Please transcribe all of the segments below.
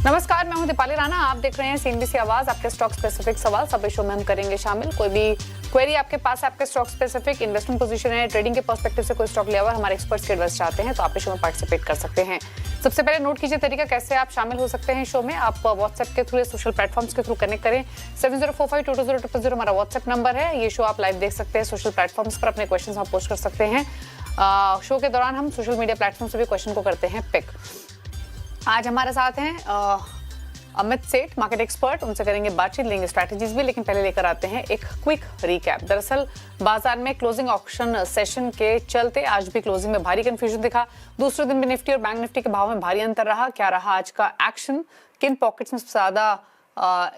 नमस्कार, मैं हूं दीपाली राणा। आप देख रहे हैं सीएनबीसी आवाज। आपके स्टॉक स्पेसिफिक सवाल सब शो में हम करेंगे शामिल। कोई भी क्वेरी आपके पास है, आपके स्टॉक स्पेसिफिक इन्वेस्टमेंट पोजीशन है, ट्रेडिंग के पर्सपेक्टिव से कोई स्टॉक लिया हुआ हमारे एक्सपर्ट्स के एडवाइस चाहते हैं तो आप इस शो में पार्टिसिपेट कर सकते हैं। सबसे पहले नोट कीजिए तरीका कैसे आप शामिल हो सकते हैं शो में। आप व्हाट्सएप के थ्रू, सोशल प्लेटफॉर्म्स के थ्रू कनेक्ट करें। 7045220000 हमारा व्हाट्सएप नंबर है। ये शो आप लाइव देख सकते हैं सोशल प्लेटफॉर्म्स पर। अपने क्वेश्चन आप पोस्ट कर सकते हैं। शो के दौरान हम सोशल मीडिया प्लेटफॉर्म से भी क्वेश्चन को करते हैं पिक। आज हमारे साथ हैं अमित सेठ, मार्केट एक्सपर्ट। उनसे करेंगे बातचीत, लेंगे स्ट्रैटेजीज भी, लेकिन पहले लेकर आते हैं एक क्विक रिकैप। दरअसल बाजार में क्लोजिंग ऑक्शन सेशन के चलते आज भी क्लोजिंग में भारी कंफ्यूजन दिखा। दूसरे दिन भी निफ्टी और बैंक निफ्टी के भाव में भारी अंतर रहा। क्या रहा आज का एक्शन, किन पॉकेट्स में सबसे ज्यादा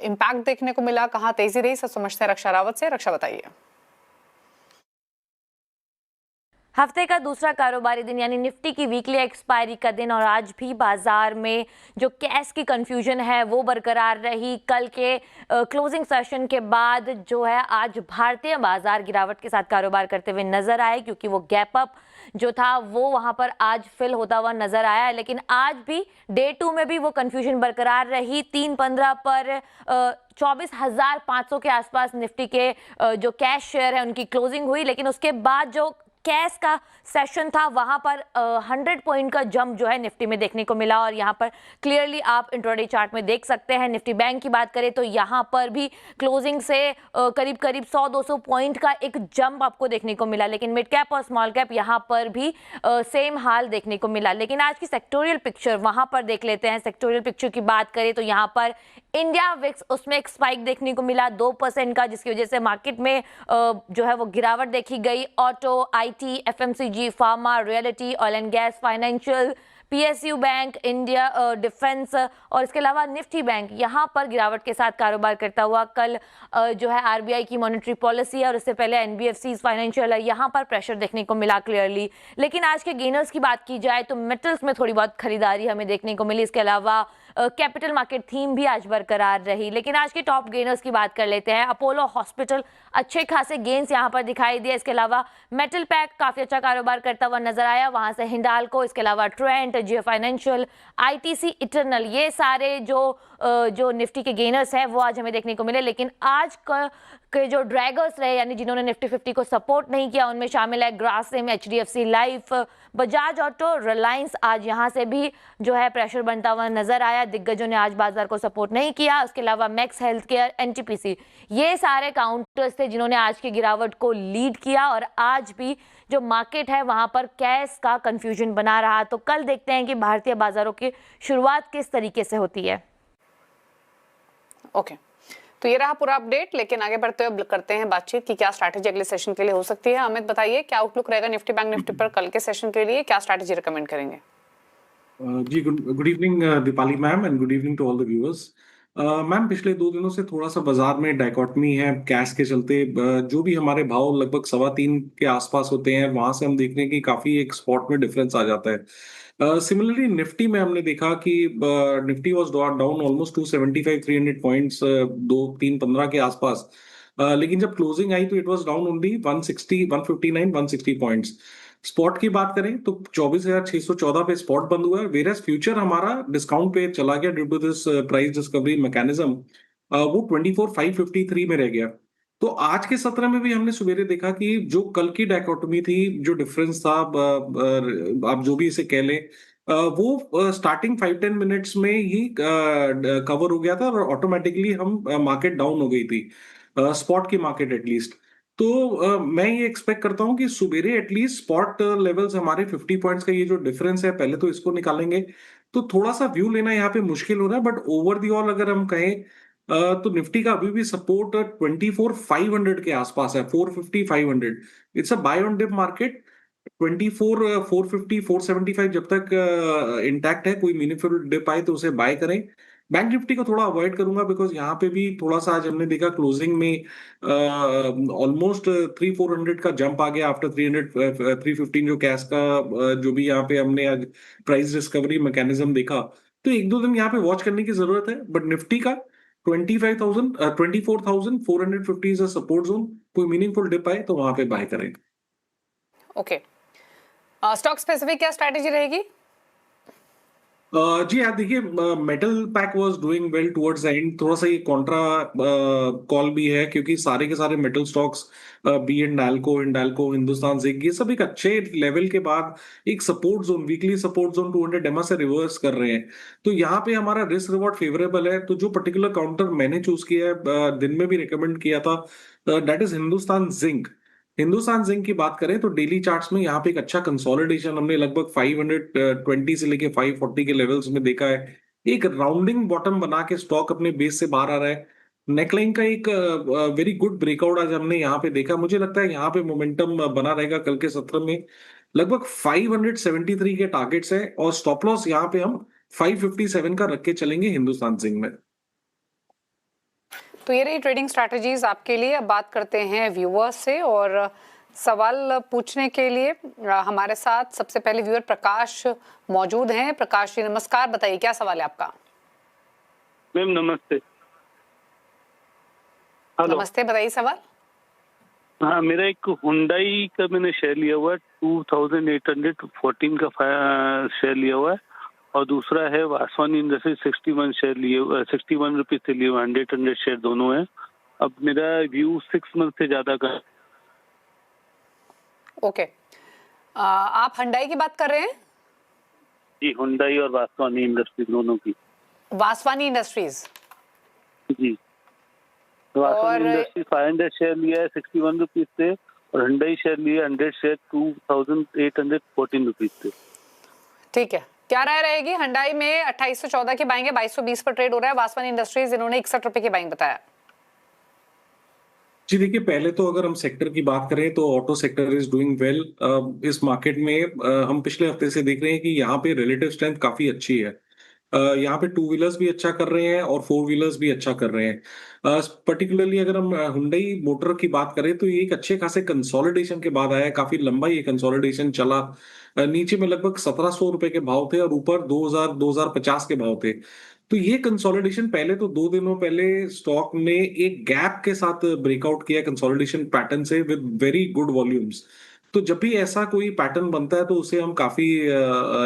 इम्पैक्ट देखने को मिला, कहाँ तेजी रही, सब समझते हैं रक्षा रावत से। रक्षा बताइए। हफ्ते का दूसरा कारोबारी दिन यानी निफ्टी की वीकली एक्सपायरी का दिन और आज भी बाजार में जो कैश की कंफ्यूजन है वो बरकरार रही। कल के क्लोजिंग सेशन के बाद जो है आज भारतीय बाजार गिरावट के साथ कारोबार करते हुए नजर आए, क्योंकि वो गैप अप जो था वो वहां पर आज फिल होता हुआ नजर आया। लेकिन आज भी डे 2 में भी वो कंफ्यूजन बरकरार रही। 3:15 पर 24,500 के आसपास निफ्टी के जो कैश शेयर है उनकी क्लोजिंग हुई, लेकिन उसके बाद जो कैश का सेशन था वहां पर 100 पॉइंट का जंप जो है निफ्टी में देखने को मिला। और यहां पर क्लियरली आप इंट्राडे चार्ट में देख सकते हैं। निफ्टी बैंक की बात करें तो यहां पर भी क्लोजिंग से करीब 100-200 पॉइंट का एक जंप आपको देखने को मिला। लेकिन मिड कैप और स्मॉल कैप यहां पर भी सेम हाल देखने को मिला। लेकिन आज की सेक्टोरियल पिक्चर वहां पर देख लेते हैं। सेक्टोरियल पिक्चर की बात करें तो यहां पर इंडिया विक्स, उसमें एक स्पाइक देखने को मिला 2% का, जिसकी वजह से मार्केट में जो है वो गिरावट देखी गई। Auto, IT, FMCG, pharma, reality, oil and gas, financial, PSU bank, India defence और इसके अलावा निफ्टी बैंक यहां पर गिरावट के साथ कारोबार करता हुआ। कल जो है आरबीआई की मॉनेटरी पॉलिसी है और इससे पहले एनबीएफसी फाइनेंशियल है, यहां पर प्रेशर देखने को मिला क्लियरली। लेकिन आज के गेनर्स की बात की जाए तो मेटल्स में थोड़ी बहुत खरीदारी हमें देखने को मिली। इसके अलावा कैपिटल मार्केट थीम भी आज बरकरार रही। लेकिन आज के टॉप गेनर्स की बात कर लेते हैं। अपोलो हॉस्पिटल अच्छे खासे गेन्स यहां पर दिखाई दिए। इसके अलावा मेटल पैक काफी अच्छा कारोबार करता हुआ नजर आया, वहां से हिंडाल्को, इसके अलावा ट्रेंट, जियो फाइनेंशियल, आईटीसी, इटरनल, ये सारे जो निफ्टी के गेनर्स हैं वो आज हमें देखने को मिले। लेकिन आज के जो ड्रैगर्स रहे यानी जिन्होंने निफ्टी 50 को सपोर्ट नहीं किया उनमें शामिल है Grasim, HDFC life, Bajaj auto, Reliance. आज यहां से भी जो है प्रेशर बनता हुआ नजर आया। दिग्गजों ने आज बाजार को सपोर्ट नहीं किया। उसके अलावा मैक्स हेल्थ केयर, एनटीपीसी, ये सारे काउंटर्स थे जिन्होंने आज की गिरावट को लीड किया। और आज भी जो मार्केट है वहां पर कैश का कंफ्यूजन बना रहा। तो कल देखते हैं कि भारतीय बाजारों की शुरुआत किस तरीके से होती है। ओके, तो ये रहा पूरा अपडेट। लेकिन आगे बढ़ते हुए करते हैं बातचीत कि क्या स्ट्रैटेजी अगले सेशन के लिए हो सकती है। अमित बताइए, क्या आउटलुक रहेगा निफ्टी बैंक निफ्टी पर कल के सेशन के लिए, क्या स्ट्रैटेजी रिकमेंड करेंगे? जी, good evening Deepali ma'am and good evening to all the viewers. Ma'am, पिछले 2 दिनों से थोड़ा सा बाजार में डायकॉटमी है कैश के चलते। जो भी हमारे भाव लगभग 3.25 के आसपास होते हैं वहां से हम देख रहे हैं कि काफी एक स्पॉट में डिफरेंस आ जाता है। सिमिलरली निफ्टी में हमने देखा कि Nifty was down almost 275 300 points 2-3-15 के आसपास। लेकिन जब क्लोजिंग आई तो it was down only 160 159 160 points. Spot की बात करें तो 24,614 पे स्पॉट बंद हुआ है, वेरएस फ्यूचर हमारा डिस्काउंट पे चला गया due to this price discovery mechanism. वो 24,553 में रह गया। तो आज के सत्र में भी हमने सवेरे देखा कि जो कल की डायकोटोमी थी, जो डिफरेंस था, आप जो भी इसे कह लें, वो स्टार्टिंग 5-10 मिनट्स में ही कवर हो गया था और ऑटोमेटिकली हम मार्केट डाउन हो गई थी, स्पॉट की मार्केट एटलीस्ट। तो मैं ये एक्सपेक्ट करता हूं कि सुबेरे एटलीस्ट स्पॉट लेवल्स हमारे 50 पॉइंट्स का ये जो डिफरेंस है पहले तो इसको निकालेंगे। तो थोड़ा सा व्यू लेना यहाँ पे मुश्किल हो रहा है, बट ओवर दी ऑल अगर हम कहें तो निफ्टी का अभी भी सपोर्ट 24,500 के आसपास है, 450-500। It's a buy on dip market. 24,450-475 जब तक इंटैक्ट है, कोई मीनिंगफुल डिप आए तो उसे बाय करें। बैंक निफ्टी को थोड़ा अवॉइड करूंगा बिकॉज यहाँ पे भी थोड़ा सा आज हमने देखा क्लोजिंग में ऑलमोस्ट 300-400 का जंप आ गया आफ्टर 315 जो कैश का जो भी यहाँ पे हमने आज प्राइस डिस्कवरी मैकेनिज्म देखा। तो 1-2 दिन यहाँ पे वॉच करने की जरूरत है, बट निफ्टी का 24,450 इज अ सपोर्ट जोन। कोई मीनिंगफुल डिप आए तो वहां पे बाय करें। ओके, स्टॉक स्पेसिफिक क्या स्ट्रैटेजी रहेगी? जी हाँ, देखिए metal pack was doing well towards the end. थोड़ा सा ये कॉन्ट्रा कॉल भी है क्योंकि सारे के सारे metal stocks be and Hindalco, Hindustan zinc, ये सब एक अच्छे लेवल के बाद एक support zone, weekly support zone 200 EMA से रिवर्स कर रहे हैं। तो यहाँ पे हमारा रिस्क रिवॉर्ड फेवरेबल है। तो जो पर्टिकुलर काउंटर मैंने चूज किया है, दिन में भी रिकमेंड किया था, that is Hindustan zinc. Hindustan zinc की बात करें तो डेली चार्ट्स में यहाँ पे एक अच्छा कंसोलिडेशन हमने लगभग 520 से लेके 540 के लेवल्स में देखा है। एक राउंडिंग बॉटम बना के स्टॉक अपने बेस से बाहर आ रहा है। नेकलाइन का एक वेरी गुड ब्रेकआउट आज हमने यहाँ पे देखा। मुझे लगता है यहाँ पे मोमेंटम बना रहेगा कल के सत्र में। लगभग 573 के टारगेट्स है और स्टॉप लॉस यहाँ पे हम 557 का रख के चलेंगे हिंदुस्तान जिंक में। तो ये रही ट्रेडिंग स्ट्रैटेजीज आपके लिए। अब बात करते हैं व्यूअर्स से, और सवाल पूछने के लिए हमारे साथ सबसे पहले व्यूअर प्रकाश मौजूद हैं। प्रकाश जी नमस्कार, बताइए क्या सवाल है आपका। मैम नमस्ते। हेलो। नमस्ते, बताइए सवाल। हाँ, मेरा एक हुंडई का मैंने शेयर लिया हुआ है, 2814 का शेयर लिया हुआ है, और दूसरा है वासवानी इंडस्ट्री 61 शेयर लिए हुए, 61 रुपीज से लिए हुए, 100 शेयर दोनों है। अब मेरा व्यू 6 मंथ से ज्यादा का। ओके, आप हुंडई की बात कर रहे हैं? जी, हुंडई और वासवानी इंडस्ट्री दोनों की। वासवानी इंडस्ट्रीज जी, वासवानी इंडस्ट्री 500 शेयर लिया है 61 रुपीज से, और हुंडई शेयर लिया 100 शेयर 2814 रुपीज से। ठीक है, क्या राय रहेगी? हुंडई में 2814 की बाइंग है, 2220 पर ट्रेड हो रहा है। वासवानी इंडस्ट्रीज इन्होंने 61 रुपए की बाइंग बताया। जी देखिए, पहले तो अगर हम सेक्टर की बात करें तो auto sector is doing well इस मार्केट में। हम पिछले हफ्ते से देख रहे हैं कि यहाँ पे रिलेटिव स्ट्रेंथ काफी अच्छी है। यहाँ पे टू व्हीलर्स भी अच्छा कर रहे हैं और फोर व्हीलर्स भी अच्छा कर रहे हैं। पर्टिकुलरली अगर हम हुंडई मोटर की बात करें तो ये एक अच्छे खासे कंसोलिडेशन के बाद आया है। काफी लंबा ये कंसोलिडेशन चला। नीचे में लगभग 1700 रुपए के भाव थे और ऊपर 2050 के भाव थे। तो ये कंसोलिडेशन पहले तो 2 दिनों पहले स्टॉक ने एक गैप के साथ ब्रेकआउट किया कंसोलिडेशन पैटर्न से विद वेरी गुड वॉल्यूम्स। तो जब भी ऐसा कोई पैटर्न बनता है तो उसे हम काफी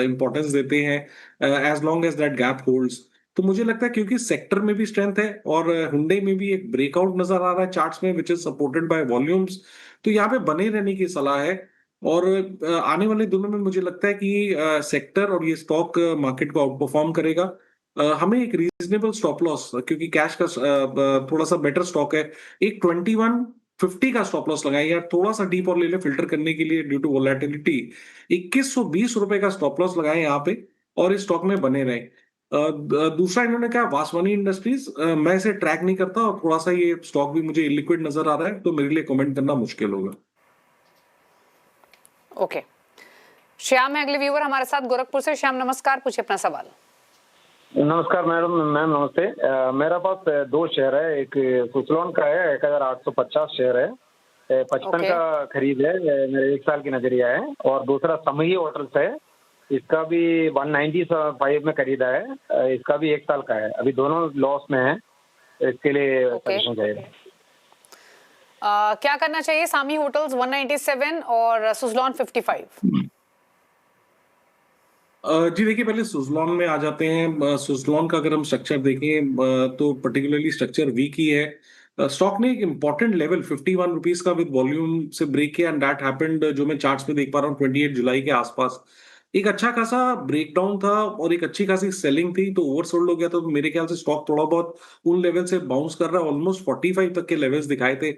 इंपॉर्टेंस देते हैं as long as that gap holds. तो मुझे लगता है क्योंकि सेक्टर में भी स्ट्रेंथ है और हुंडई में भी एक ब्रेकआउट नजर आ रहा है चार्ट्स में which is supported by volumes, तो यहाँ पे बने रहने की सलाह है। और आने वाले दिनों में मुझे लगता है कि सेक्टर और ये स्टॉक मार्केट को आउट परफॉर्म करेगा। हमें एक रीजनेबल स्टॉप लॉस, क्योंकि कैश का थोड़ा सा बेटर स्टॉक है, एक 2150 का स्टॉप लॉस लगाए यार, थोड़ा सा डीप और ले ले फिल्टर करने के लिए ड्यू टू वोलेटिलिटी। 2120 रुपए का स्टॉप लॉस लगाए यहाँ पे और इस स्टॉक में बने रहे। दूसरा इन्होंने कहा वासवानी इंडस्ट्रीज, मैं इसे ट्रैक नहीं करता और थोड़ा सा ये स्टॉक भी मुझे इलिक्विड नजर आ रहा है, तो मेरे लिए कमेंट करना मुश्किल होगा। ओके, श्याम है अगले व्यूअर हमारे साथ गोरखपुर से। श्याम नमस्कार, पूछिए अपना सवाल। नमस्कार मैम नमस्ते। मेरा पास 2 शेयर है, एक सुसलोन का है 1850 शेयर है, 55 का खरीद है, मेरे 1 साल की नजरिया है, और दूसरा समही होटल्स है, इसका भी 195 में खरीदा है, इसका भी 1 साल का है, अभी दोनों लॉस में है, इसके लिए सजेशन चाहिए। क्या करना चाहिए? सामी होटल्स 197 और सुजलॉन 55। जी देखिए, पहले सुजलॉन में आ जाते हैं। सुजलॉन का अगर हम स्ट्रक्चर देखें तो पर्टिकुलरली स्ट्रक्चर वीक ही है। स्टॉक ने एक इंपॉर्टेंट लेवल 51 रुपीज का विद वॉल्यूम से ब्रेक किया एंड दैट हैपेंड, जो मैं चार्ट्स में देख पा रहा हूँ 28 जुलाई के आसपास। एक अच्छा खासा ब्रेकडाउन था और एक अच्छी खासी सेलिंग थी, तो ओवरसोल्ड हो गया। तो मेरे ख्याल से स्टॉक थोड़ा बहुत उन लेवल से बाउंस कर रहा है, ऑलमोस्ट 45 तक के लेवल्स दिखाए थे।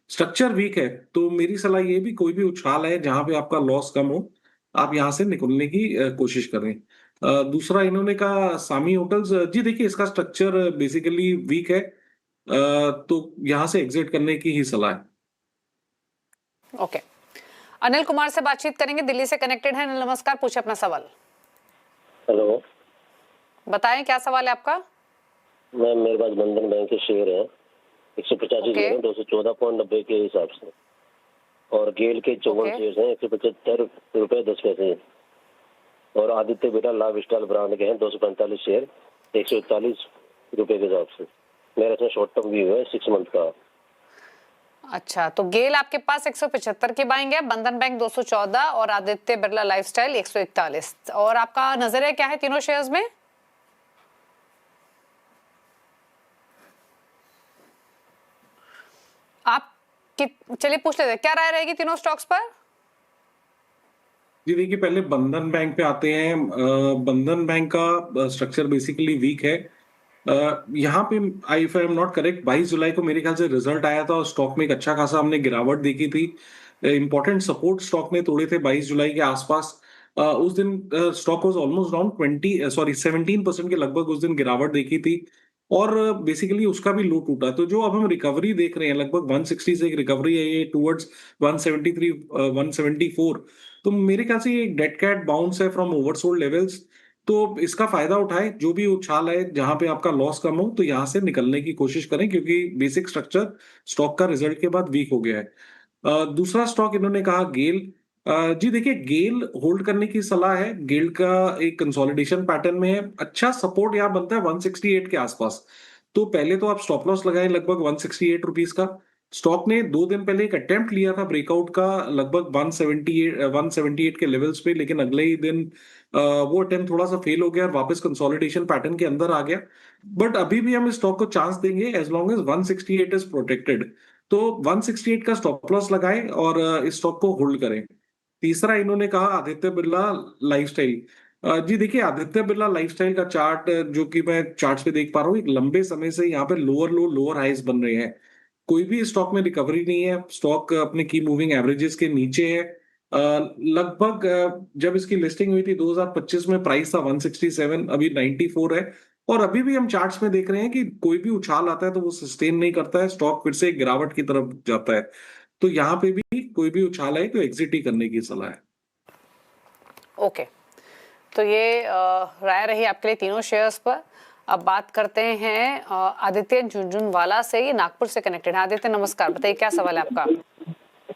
स्ट्रक्चर वीक है, तो मेरी सलाह ये भी, कोई भी उछाल है जहां पे आपका लॉस कम हो, आप यहां से निकलने की कोशिश करें। दूसरा इन्होंने कहा सामी होटल्स, जी देखिए इसका स्ट्रक्चर बेसिकली वीक है, तो यहां से एग्जिट करने की ही सलाह है। ओके, अनिल कुमार से बातचीत करेंगे, दिल्ली से कनेक्टेड है। अनिल नमस्कार, पूछे अपना सवाल। हेलो, बताएं क्या सवाल है आपका। मैम मेरे पास बंधन बैंक के शेयर है 185 शेयर 214.90 के हिसाब से, और गेल के 54 शेयर हैं 175 रुपए 10 पैसे, और Aditya Birla life style brand के हैं 245 शेयर 141 रुपए के हिसाब से। मेरा इसमें शॉर्ट टर्म व्यू है 6 मंथ का। अच्छा, तो गेल आपके पास 175 की बाइंग है, बंधन बैंक 214 और आदित्य बिरला लाइफस्टाइल 141। और आपका नजरिया क्या है तीनों शेयर्स में? आप चलिए पूछ लेते हैं, क्या राय रहेगी तीनों स्टॉक्स पर? जी देखिए, पहले बंधन बैंक पे आते हैं। बंधन बैंक का स्ट्रक्चर बेसिकली वीक है। यहाँ पे I if I am not correct, 22 जुलाई को मेरे ख्याल से रिजल्ट आया था और स्टॉक में एक अच्छा खासा हमने गिरावट देखी थी। इंपॉर्टेंट सपोर्ट स्टॉक ने तोड़े थे 22 जुलाई के आसपास। उस दिन स्टॉक वाज ऑलमोस्ट डाउन 17% के लगभग उस दिन गिरावट देखी थी और बेसिकली उसका भी लो टूटा। तो जो अब हम रिकवरी देख रहे हैं, लगभग 160 से एक रिकवरी है ये टुवर्ड्स 173 174। तो मेरे ख्याल से ये एक डेड कैट बाउंस है फ्रॉम ओवरसोल्ड लेवल्स। तो इसका फायदा उठाए, जो भी उछाल है जहां पे आपका लॉस कम हो तो यहां से निकलने की कोशिश करें, क्योंकि बेसिक स्ट्रक्चर स्टॉक का रिजल्ट के बाद वीक हो गया है। दूसरा स्टॉक इन्होंने कहा गेल। जी देखिए, गेल होल्ड करने की सलाह है। गेल का एक कंसोलिडेशन पैटर्न में है, अच्छा सपोर्ट यहाँ बनता है 168 के आसपास। तो पहले तो आप स्टॉप लॉस लगाएं लगभग 168 रुपीज का। स्टॉक ने 2 दिन पहले एक अटेम्प्ट लिया था ब्रेकआउट का लगभग 178 के लेवल्स पे, लेकिन अगले ही दिन वो अटेम्प्ट थोड़ा सा फेल हो गया और वापस कंसोलिडेशन पैटर्न के अंदर आ गया। बट अभी भी हम इस स्टॉक को चांस देंगे as long as 168 is protected. तो 168 का स्टॉप लॉस लगाएं और इस स्टॉक को होल्ड करें। तीसरा इन्होंने कहा आदित्य बिरला लाइफस्टाइल। जी देखिए, आदित्य बिरला लाइफस्टाइल का चार्ट जो कि मैं चार्ट्स पे देख पा रहा हूँ, एक लंबे समय से यहाँ पे लोअर लो लोअर हाइज बन रहे हैं। कोई भी स्टॉक में रिकवरी नहीं है। स्टॉक अपने की मूविंग एवरेजेस के नीचे है। लगभग जब इसकी लिस्टिंग हुई थी 2025 में प्राइस था 167, अभी 94 है। और अभी भी हम चार्ट्स में देख रहे हैं कि कोई भी उछाल आता है तो वो सस्टेन नहीं करता है, स्टॉक फिर से एक गिरावट की तरफ जाता है। तो यहाँ पे भी कोई भी उछाल आए तो एग्जिट ही करने की सलाह है। ओके, तो ये राय रही आपके लिए तीनों शेयर्स पर। अब बात करते हैं आदित्य झुंझुनवाला से, ये नागपुर से कनेक्टेड है। आदित्य नमस्कार, बताइए क्या सवाल है आपका?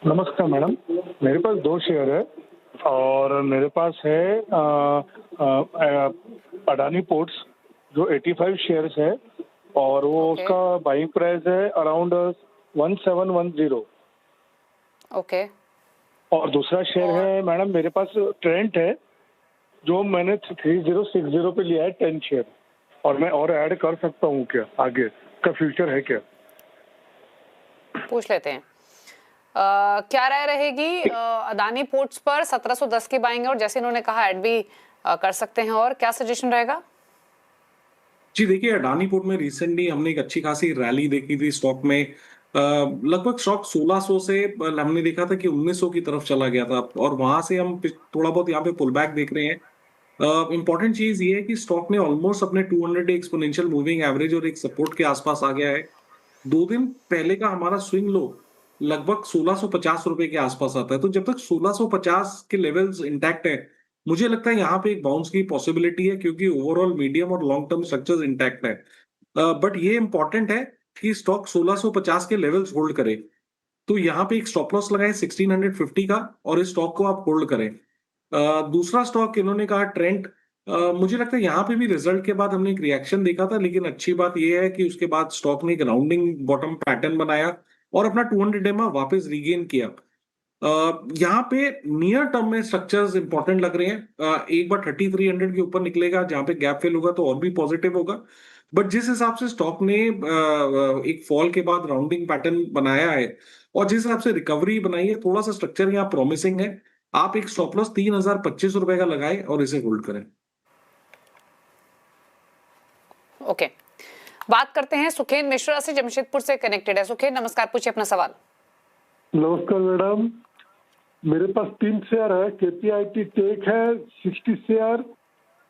नमस्कार मैडम, मेरे पास 2 शेयर है और मेरे पास है अडानी पोर्ट्स जो 85 शेयर्स है और वो उसका बाइंग प्राइस है अराउंड 1710। ओके। और दूसरा शेयर है मैडम मेरे पास ट्रेंट है जो मैंने 3060 पे लिया है 10 शेयर, और मैं और ऐड कर सकता हूँ क्या? आगे का फ्यूचर है क्या? पूछ लेते हैं। क्या राय रहेगी अदानी पोर्ट्स पर? 1710 की बाइंग है और जैसे इन्होंने कहा ऐड भी कर सकते हैं, और क्या सजेशन रहेगा? जी देखिए, अडानी पोर्ट में रिसेंटली हमने एक अच्छी खासी रैली देखी थी स्टॉक में। लगभग स्टॉक 1600 से हमने देखा था कि 1900 की तरफ चला गया था और वहां से हम थोड़ा बहुत यहाँ पे पुल बैक देख रहे हैं। इंपॉर्टेंट चीज ये है कि स्टॉक ने ऑलमोस्ट अपने 200 डे एक्सपोनेंशियल मूविंग एवरेज और एक सपोर्ट के आसपास आ गया है। 2 दिन पहले का हमारा स्विंग लो लगभग 1650 रुपए के आसपास आता है। तो जब तक 1650 के लेवल्स इंटैक्ट है, मुझे लगता है यहाँ पे एक बाउंस की पॉसिबिलिटी है, क्योंकि ओवरऑल मीडियम और लॉन्ग टर्म स्ट्रक्चर्स इंटैक्ट है। बट ये इंपॉर्टेंट है कि स्टॉक 1650 के लेवल्स होल्ड करे। तो यहाँ पे एक स्टॉप लॉस लगाए 1650 का और इस स्टॉक को आप होल्ड करें। दूसरा स्टॉक इन्होंने कहा ट्रेंट। मुझे लगता है यहाँ पे भी रिजल्ट के बाद हमने एक रिएक्शन देखा था, लेकिन अच्छी बात यह है कि उसके बाद स्टॉक ने एक राउंडिंग बॉटम पैटर्न बनाया और अपना 200 डे में वापस रीगेन किया। यहाँ पे नियर टर्म में स्ट्रक्चर्स इंपॉर्टेंट लग रहे हैं। एक बार 3300 के ऊपर निकलेगा, जहां पे गैप फिल होगा तो और भी पॉजिटिव होगा। बट जिस हिसाब से स्टॉक ने एक फॉल के बाद राउंडिंग पैटर्न बनाया है और जिस हिसाब से रिकवरी बनाई है, थोड़ा सा स्ट्रक्चर यहाँ प्रॉमिसिंग है। आप एक स्टॉप लॉस 3025 रुपए का लगाए और इसे होल्ड करें। ओके, बात करते हैं सुखेन मिश्रा से, जमशेदपुर से कनेक्टेड है। सुखेन नमस्कार, पूछिए अपना सवाल। नमस्कार मैडम, मेरे पास 3 शेयर है। केपीआईटी टेक है 60 शेयर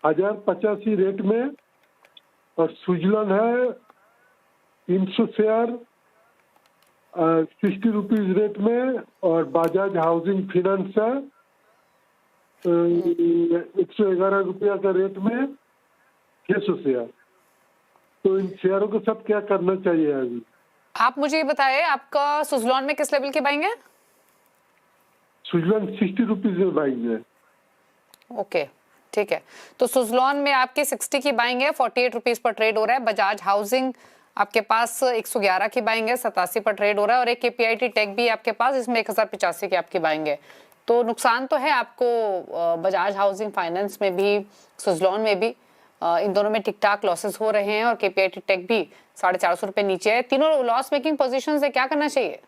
1085 रेट में, और स्विट्जरलैंड है 300 शेयर 60 रुपीज रेट में, और बजाज हाउसिंग फाइनेंस है 111 रुपया का रेट में 600 शेयर। तो इन शेयरों के साथ क्या करना चाहिए अभी? आप मुझे ये बताएं, आपका सुजलॉन में किस लेवल की बाइंग है? स्विट्जरलैंड 60 रुपीज में बाइंग है। ओके, ठीक है। तो सुजलॉन में आपकी 60 की बाइंग है, 48 रुपीज पर ट्रेड हो रहा है। बजाज हाउसिंग आपके पास 111 की बाइंग है, 87 पर ट्रेड हो रहा है। और एक केपीआईटी टेक भी आपके पास, इसमें 1085 की आपकी बाइंग है। तो नुकसान तो है आपको बजाज हाउसिंग फाइनेंस में भी, सुजलॉन में भी। इन दोनों में ठीक ठाक लॉसेस हो रहे हैं और केपीआईटी टेक भी 450 रुपए नीचे है। तीनों लॉस मेकिंग पोजीशंस है, क्या करना चाहिए?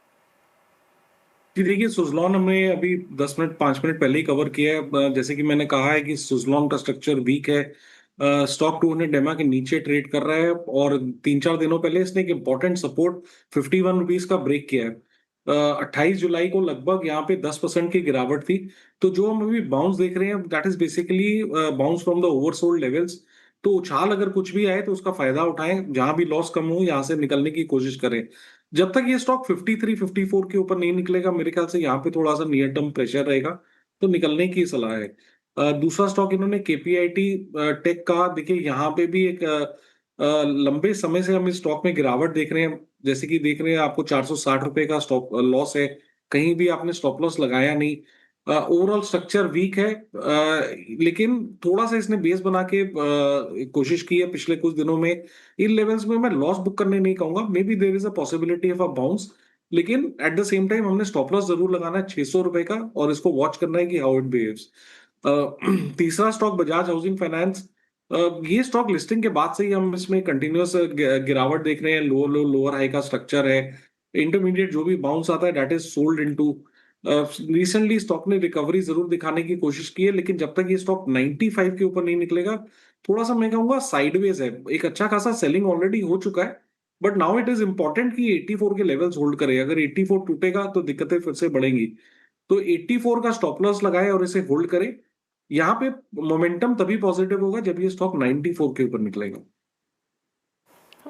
जी देखिए, सुजलॉन हमने अभी 5 मिनट पहले ही कवर किया है। जैसे कि मैंने कहा है कि सुजलॉन का स्ट्रक्चर वीक है। स्टॉक 200 EMA के नीचे ट्रेड कर रहा है और 3-4 दिनों पहले इसने एक इंपॉर्टेंट सपोर्ट 51 रुपीज का ब्रेक किया है। 28 जुलाई को लगभग यहाँ पे 10% की गिरावट थी। तो जो हम अभी बाउंस देख रहे हैं, that is basically bounce from the oversold levels. तो उछाल अगर कुछ भी आए तो उसका फायदा उठाएं, जहां भी लॉस कम हो यहाँ से निकलने की कोशिश करें। जब तक ये स्टॉक 53-54 के ऊपर नहीं निकलेगा, मेरे ख्याल से यहाँ पे थोड़ा सा नियर टर्म प्रेशर रहेगा, तो निकलने की सलाह है। दूसरा स्टॉक इन्होंने केपीआईटी टेक का, देखिए यहाँ पे भी एक लंबे समय से हम इस स्टॉक में गिरावट देख रहे हैं। जैसे कि देख रहे हैं, आपको 460 रुपए का स्टॉप लॉस है, कहीं भी आपने स्टॉप लॉस लगाया नहीं। ओवरऑल स्ट्रक्चर वीक है, लेकिन थोड़ा सा इसने बेस बना के कोशिश की है पिछले कुछ दिनों में। इन लेवल्स में मैं लॉस बुक करने नहीं कहूंगा, maybe there is a possibility of a bounce, लेकिन एट द सेम टाइम हमने स्टॉप लॉस जरूर लगाना है 600 रुपए का, और इसको वॉच करना है कि हाउ इट बिहेव्स। तीसरा स्टॉक बजाज हाउसिंग फाइनेंस। ये स्टॉक लिस्टिंग के बाद से ही हम इसमें कंटिन्यूअस गिरावट देख रहे हैं। लोअर लो लोअर हाई का स्ट्रक्चर है। इंटरमीडिएट जो भी बाउंस आता है that is sold into. Recently stock ने रिकवरी जरूर दिखाने की कोशिश की है, लेकिन जब तक ये स्टॉक 95 के ऊपर नहीं निकलेगा, थोड़ा सा मैं कहूंगा साइडवेज है। एक अच्छा खासा सेलिंग ऑलरेडी हो चुका है, but now it is important कि 84 के लेवल्स होल्ड करे। अगर 84 टूटेगा तो दिक्कतें फिर से बढ़ेंगी। तो 84 का स्टॉप लॉस लगाए और इसे होल्ड करे। यहाँ पे मोमेंटम तभी पॉजिटिव होगा जब ये स्टॉक 94 के ऊपर निकलेगा।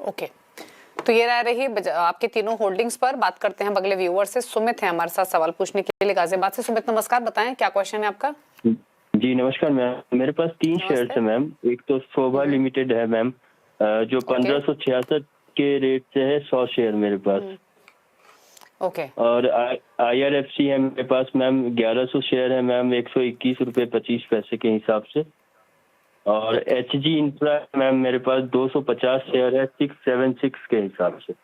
ओके, तो ये रही आपके तीनों होल्डिंग्स पर। बात करते हैं अगले व्यूअर से। सुमित है हमारे साथ सवाल पूछने के लिए गाजियाबाद से। सुमित नमस्कार, बताएं क्या क्वेश्चन है आपका। जी नमस्कार मैम, मेरे पास 3 शेयर्स है मैम। एक तो शोभा लिमिटेड है मैम, जो 1566 के रेट से है 100 शेयर मेरे पास। ओके। और IRFC है मेरे पास मैम, 1100 शेयर है मैम, 121 रुपए 25 पैसे के हिसाब से। और HG इंफ्रा मैम मेरे पास 250 शेयर है 676 के हिसाब से।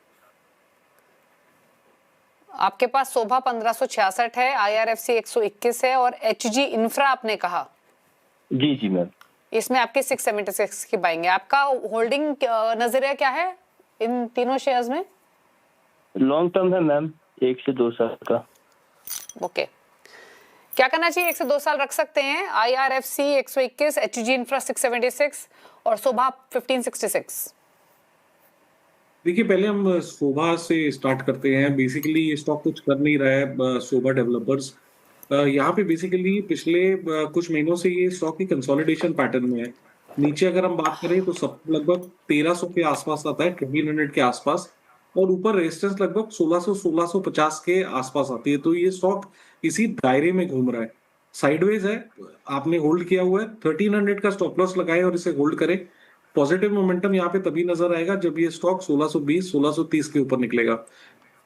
आपके पास शोभा 1566 है, IRFC 121 है और HG इंफ्रा आपने कहा। जी जी मैम, इसमें आपके 676 की बाइंग है। आपका होल्डिंग नजरिया क्या है इन तीनों शेयर्स में? लॉन्ग टर्म है मैम, 1 से 2 साल का। ओके, क्या करना चाहिए? 1 से 2 साल रख सकते हैं। IRFC 121, HG इंफ्रा 676 और शोभा 1566। देखिए, पहले हम शोभा से स्टार्ट करते हैं। बेसिकली ये स्टॉक कुछ कर नहीं रहा है, शोभा डेवलपर्स। यहाँ पे बेसिकली पिछले कुछ महीनों से ये स्टॉक की कंसोलिडेशन पैटर्न में है। नीचे अगर हम बात करें तो सब लगभग 1300 के आसपास आता है, 1300 के आसपास, और ऊपर रेजिस्टेंस लगभग 1600-1650 के आसपास आती है। तो ये स्टॉक इसी दायरे में घूम रहा है, साइडवेज है। आपने होल्ड किया हुआ है, 1300 का स्टॉप लॉस लगाए और इसे होल्ड करें। पॉजिटिव मोमेंटम यहाँ पे तभी नजर आएगा जब ये स्टॉक 1620-1630 के ऊपर निकलेगा।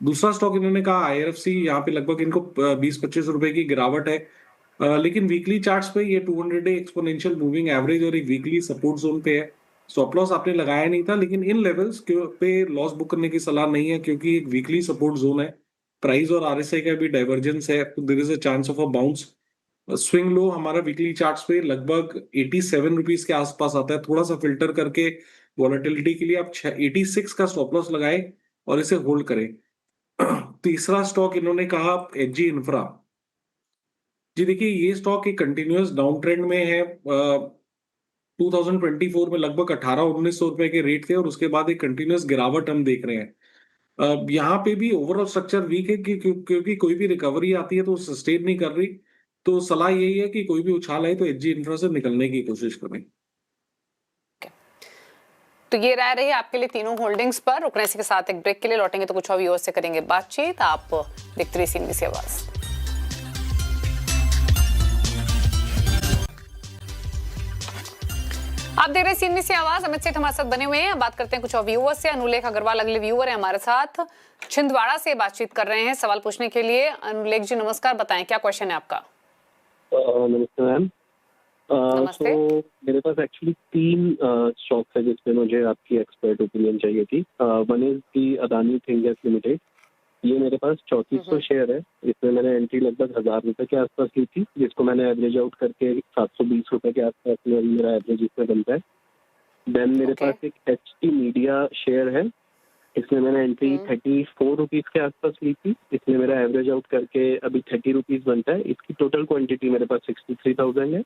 दूसरा स्टॉक इन्होंने कहा IRFC, यहाँ पे लगभग इनको 20-25 रुपए की गिरावट है। लेकिन वीकली चार्ट्स पे ये 200 डे एक्सपोनेंशियल मूविंग एवरेज और एक वीकली सपोर्ट जोन पे है। स्टॉप लॉस आपने लगाया नहीं था, लेकिन इन लेवल्स पे लॉस बुक करने की सलाह नहीं है, क्योंकि एक वीकली सपोर्ट जोन है। प्राइस और RSI का भी डाइवर्जेंस है, तो there is a chance of a bounce. Swing low हमारा वीकली चार्ट्स पे लगभग 87 रुपीज के आसपास आता है। थोड़ा सा फिल्टर करके वॉलेटिलिटी के लिए आप 86 का स्टॉप लॉस लगाए और इसे होल्ड करें। तीसरा स्टॉक इन्होंने कहा HG इंफ्रा। जी देखिए, ये स्टॉक एक कंटिन्यूअस डाउन ट्रेंड में है। 2024 में लगभग 1800-1900 रुपए के रेट थे और उसके बाद एक कंटिन्यूअस गिरावट हम देख रहे हैं। यहाँ पे भी ओवरऑल स्ट्रक्चर वीक है, क्योंकि कोई भी रिकवरी आती है तो सस्टेन नहीं कर रही। तो सलाह यही है कि कोई भी उछाल आए तो HG इंफ्रा से निकलने की कोशिश करें। तो ये राय रही आपके लिए तीनों होल्डिंग्स पर। रुकने के साथ एक ब्रेक के लिए लौटेंगे तो कुछ और व्यूअर्स से करेंगे बातचीत। आप देखते रहिए CNBC आवाज। आप देख रहे हैं CNBC आवाज। अमित सेठ हमारे साथ बने हुए हैं। बात करते हैं कुछ और व्यूअर्स से। अनुलेख अग्रवाल अगले व्यूअर है हमारे साथ, छिंदवाड़ा से बातचीत कर रहे हैं सवाल पूछने के लिए। अनुलेख जी नमस्कार, बताएं क्या क्वेश्चन है आपका। नमस्ते मैम। नमस्ते। तो मेरे पास एक्चुअली 3 स्टॉक्स है जिसमें मुझे आपकी एक्सपर्ट ओपिनियन चाहिए थी। वन इज दी अदानी थिंगर्स लिमिटेड। ये मेरे पास 3400 शेयर है। इसमें मैंने एंट्री लगभग 1000 रुपए के आसपास ली थी, जिसको मैंने एवरेज आउट करके 720 रुपए के आसपास मेरा एवरेज इसमें बनता है। देन मेरे पास एक HT मीडिया शेयर है इसमें मैंने एंट्री 34 रुपीज़ के आसपास ली थी। इसमें मेरा एवरेज आउट करके अभी 30 रुपीज़ बनता है। इसकी टोटल क्वांटिटी मेरे पास 63,000 है।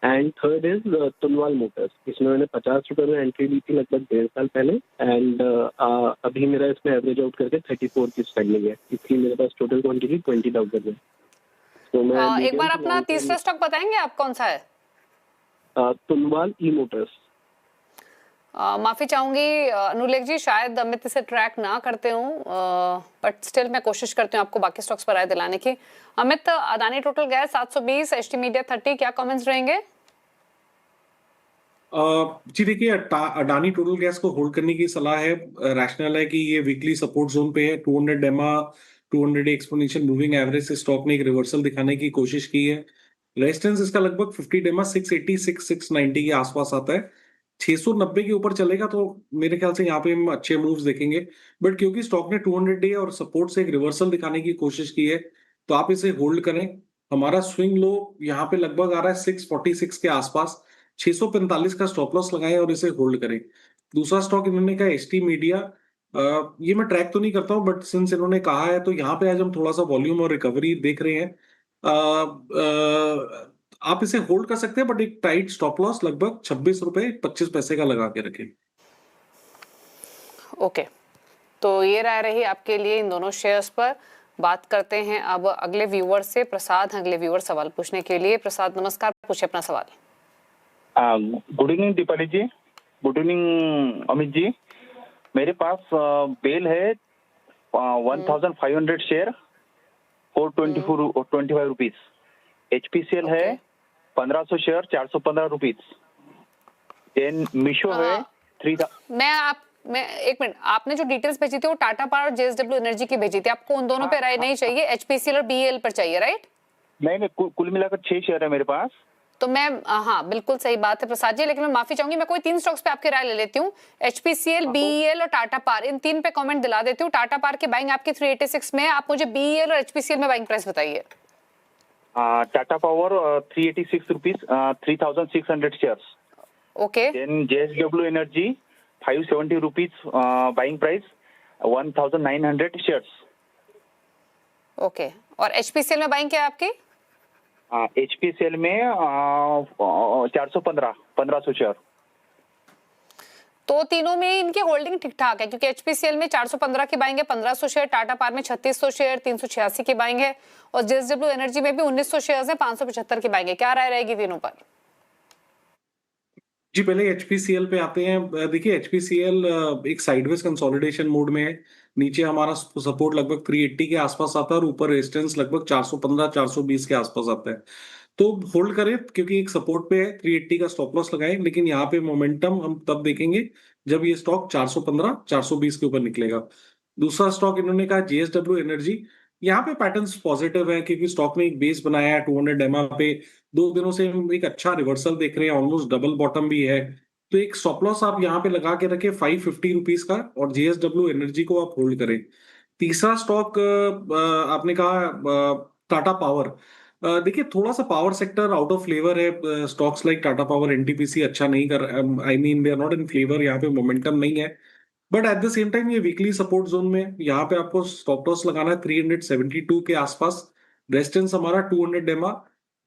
एंड थर्ड इज तुलवाल मोटर्स। इसमें मैंने 50 रुपये में एंट्री ली थी लगभग 1.5 साल पहले। एंड अभी मेरा इसमें एवरेज आउट करके 34 की स्पेंडिंग है। इसकी मेरे पास टोटल क्वांटिटी 20,000 है। तो मैं एक बार अपना तीसरा स्टॉक बताएंगे आप कौन सा है? तुलवाल ई मोटर्स। माफी चाहूंगी अनुलेख जी, शायद अमित इसे ट्रैक ना करते हूँ, बट स्टिल मैं कोशिश करती हूँ आपको बाकी स्टॉक्स पर राय दिलाने की। Amit, Adani total gas 720, HT media 30, क्या कमेंट्स रहेंगे? जी देखिए, अडानी टोटल गैस को होल्ड करने की सलाह है। रैशनल है कि ये वीकली सपोर्ट जोन पे है। 200 डेमा 200 एक्सपोनेंशियल मूविंग एवरेज से स्टॉक ने एक रिवर्सल दिखाने की कोशिश की है। रेजिस्टेंस इसका लगभग 50 डेमा 680 690 के आसपास आता है। 690 के ऊपर चलेगा तो मेरे ख्याल से यहाँ पे हम अच्छे मूव्स देखेंगे। बट क्योंकि स्टॉक ने 200 डे और सपोर्ट से एक रिवर्सल दिखाने की कोशिश की है, तो आप इसे होल्ड करें। हमारा स्विंग लो यहाँ पे लगभग आ रहा है 646 के आसपास। 645 का स्टॉप लॉस लगाएं और इसे होल्ड करें। दूसरा स्टॉक इन्होंने कहा एचटी मीडिया। ये मैं ट्रैक तो नहीं करता हूँ, बट सिंस इन्होंने कहा है तो यहाँ पे आज हम थोड़ा सा वॉल्यूम और रिकवरी देख रहे हैं। आप इसे होल्ड कर सकते हैं, बट एक टाइट स्टॉप लॉस लगभग 26 रुपए 25 पैसे का लगा के रखें। ओके, तो ये राय रही आपके लिए इन दोनों शेयर्स पर। बात करते हैं अब अगले व्यूअर से। प्रसाद, अगले व्यूअर सवाल पूछने के लिए। प्रसाद नमस्कार, पूछे अपना सवाल। गुड इवनिंग दीपाली जी, गुड इवनिंग अमित जी। मेरे पास बेल है 1500 शेयर 425 रुपीज। HPCL है 1500 शेयर 415 रुपीज। देन मिशो है 3000। मैं एक मिनट, आपने जो डिटेल्स भेजी थी वो टाटा पावर और JSW एनर्जी की भेजी थी। आपको उन दोनों पे राय नहीं चाहिए, HPCL और BEL पर चाहिए, राइट? नहीं, कुल मिलाकर 6 शेयर है मेरे पास। तो मैं हाँ, बिल्कुल सही बात है प्रसाद जी, लेकिन मैं माफी चाहूंगी, मैं कोई 3 स्टॉक्स पे आपकी राय ले लेती हूँ। HPCL, BEL और टाटा पावर, इन 3 पे कमेंट दिला देती हूँ। टाटा पावर की बाइंग आपकी 386 में है। आप मुझे BEL और HPCL में बाइंग प्राइस बताइए। Tata power 386 rupees 3600 shares. Okay. Then JSW energy 570 rupees buying price 1900 shares. Okay, और HPCL में बाइंग क्या है आपकी? HPCL में 1500 शेयर। तो तीनों में इनकी होल्डिंग ठीक ठाक है, क्योंकि HPCL में 415 की बाइंग है, 1500 शेयर। टाटा पावर में 3600 शेयर 386 की बाइंग है, और JSW एनर्जी में भी 1900 शेयर है 575 की बाइंग है। क्या राय रहेगी तीनों पर? जी, पहले HPCL पे आते हैं। देखिए, HPCL एक साइडवेज कंसोलिडेशन मोड में है। नीचे हमारा सपोर्ट लगभग 380 के आसपास आता है और ऊपर रेजिस्टेंस लगभग 415 420 के आसपास आता है। तो होल्ड करें, क्योंकि एक सपोर्ट पे है। 380 का स्टॉप लॉस लगाएं, लेकिन यहाँ पे मोमेंटम हम तब देखेंगे जब ये स्टॉक 415 420 के ऊपर निकलेगा। दूसरा स्टॉक इन्होंने कहा JSW एनर्जी। यहाँ पे पैटर्न्स पॉजिटिव है, क्योंकि स्टॉक ने एक बेस बनाया है 200 डेमा पे। 2 दिनों से हम एक अच्छा रिवर्सल देख रहे हैं, ऑलमोस्ट डबल बॉटम भी है। तो एक स्टॉप लॉस आप यहाँ पे लगा के रखें 550 रुपीज का, और JSW एनर्जी को आप होल्ड करें। तीसरा स्टॉक आपने कहा टाटा पावर। देखिए, थोड़ा सा power sector out of flavour है। Stocks like Tata power, NTPC अच्छा नहीं कर, I mean they are not in flavour. यहाँ पे मोमेंटम नहीं है, but at the same time ये वीकली सपोर्ट जोन में। यहाँ पे आपको स्टॉप लॉस लगाना है 372 के आसपास। रेजिस्टेंस हमारा 200 डेमा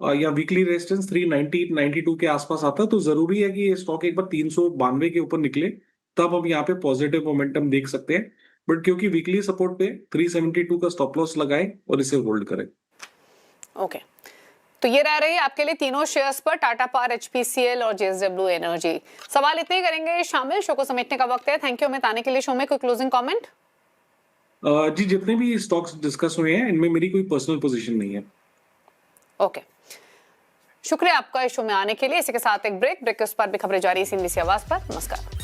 या वीकली रेजिस्टेंस 390 92 के आसपास आता है। तो जरूरी है कि ये स्टॉक एक बार 392 के ऊपर निकले, तब हम यहाँ पे पॉजिटिव मोमेंटम देख सकते हैं। बट क्योंकि वीकली सपोर्ट पे 372 का स्टॉप लॉस लगाएं और इसे होल्ड करें। ओके, तो ये रह रही है आपके लिए तीनों शेयर्स पर, टाटा पावर, HPCL और JSW एनर्जी। सवाल इतने ही करेंगे शामिल, शो को समेटने का वक्त है। थैंक यू अमित आने के लिए शो में। कोई क्लोजिंग कमेंट? जी, जितने भी स्टॉक्स डिस्कस हुए हैं इनमें मेरी कोई पर्सनल पोजीशन नहीं है। ओके, शुक्रिया आपका इस शो में आने के लिए। इसी के साथ एक ब्रेक के उस पर भी खबरें जारी है CNBC आवाज पर। नमस्कार।